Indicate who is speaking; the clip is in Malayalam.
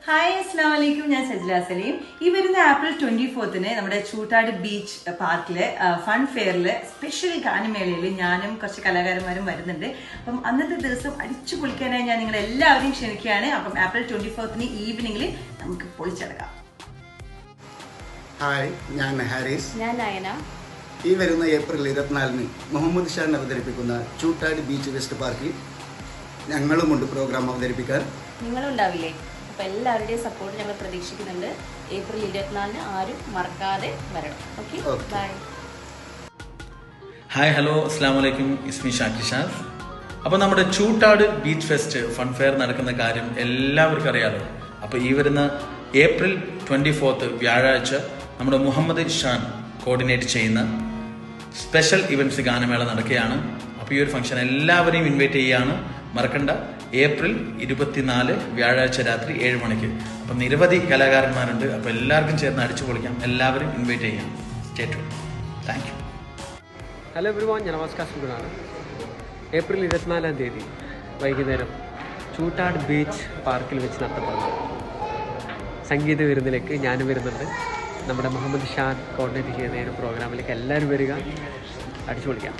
Speaker 1: ഹായ് അസ്സലാമു അലൈക്കും. ഞാൻ സജ്ല സലീം. ഈ വരുന്ന ഏപ്രിൽ 24-ന് നമ്മുടെ ചൂട്ടാട് ബീച്ച് പാർക്കിലെ ഫൺ ഫെയറില് സ്പെഷ്യൽ ഗാനമേളയിൽ ഞാനും കുറച്ച് കലാകാരന്മാരും വരുന്നുണ്ട്. അപ്പം അന്നത്തെ ദിവസം അടിച്ചു പൊളിക്കാനായി ഞാൻ നിങ്ങളെ എല്ലാവരെയും ക്ഷണിക്കുകയാണ്. അപ്പം ഏപ്രിൽ 24-ന് ഈവനിങ്ങിൽ നമുക്ക് പൊളിച്ചെടുക്കാം.
Speaker 2: ഹായ്, ഞാൻ ഹാരിസ്.
Speaker 3: ഞാൻ നയന.
Speaker 2: ഈ വരുന്ന ഏപ്രിൽ 24-ന് മുഹമ്മദ് ഷാൻ അവതരിപ്പിക്കുന്ന ചൂട്ടാട് ബീച്ച് വെസ്റ്റ് പാർക്കിൽ ഞങ്ങളുമുണ്ട് പ്രോഗ്രാം അവതരിപ്പിക്കാൻ.
Speaker 3: നിങ്ങളുണ്ടാവില്ലേ? അപ്പോൾ എല്ലാവരുടെയും സപ്പോർട്ട് ഞങ്ങൾ പ്രതീക്ഷിക്കുന്നുണ്ട്. ഏപ്രിൽ 24-ന് ആരും മറക്കാതെ വരണം. Okay, by.
Speaker 4: ഹായ്, ഹലോ, അസ്സാം വലൈക്കും. ഇസ്മി ഷാക്കി ഷാഫ്. അപ്പോൾ നമ്മുടെ Choottad beach fest fun fair നടക്കുന്ന കാര്യം എല്ലാവർക്കും അറിയാമല്ലോ. അപ്പോൾ ഈ വരുന്ന ഏപ്രിൽ 24 വ്യാഴാഴ്ച നമ്മുടെ മുഹമ്മദ് ഷാൻ കോർഡിനേറ്റ് ചെയ്യുന്ന സ്പെഷ്യൽ ഇവൻറ്റ്സ് ഗാനമേള നടക്കുകയാണ്. അപ്പോൾ ഈ ഒരു ഫംഗ്ഷൻ എല്ലാവരെയും ഇൻവൈറ്റ് ചെയ്യുകയാണ്. മറക്കണ്ട, ഏപ്രിൽ 24 വ്യാഴാഴ്ച രാത്രി 7 മണിക്ക്. അപ്പം നിരവധി കലാകാരന്മാരുണ്ട്. അപ്പോൾ എല്ലാവർക്കും ചേർന്ന് അടിച്ചു പൊളിക്കാം. എല്ലാവരും ഇൻവൈറ്റ് ചെയ്യാം. Stay tuned. Thank you.
Speaker 5: Hello everyone, ഞാൻ നമസ്കാർ സുഖനാണ്. ഏപ്രിൽ 24-ാം തീയതി വൈകുന്നേരം ചൂട്ടാട് ബീച്ച് പാർക്കിൽ വെച്ച് നടത്തപ്പെടുന്ന സംഗീത വിരുന്നിലേക്ക് ഞാനും വരുന്നുണ്ട്. നമ്മുടെ മുഹമ്മദ് ഷാൻ കോർഡിനേറ്റ് ചെയ്യുന്ന ഒരു പ്രോഗ്രാമിലേക്ക് എല്ലാവരും വരിക, അടിച്ചു പൊളിക്കാം.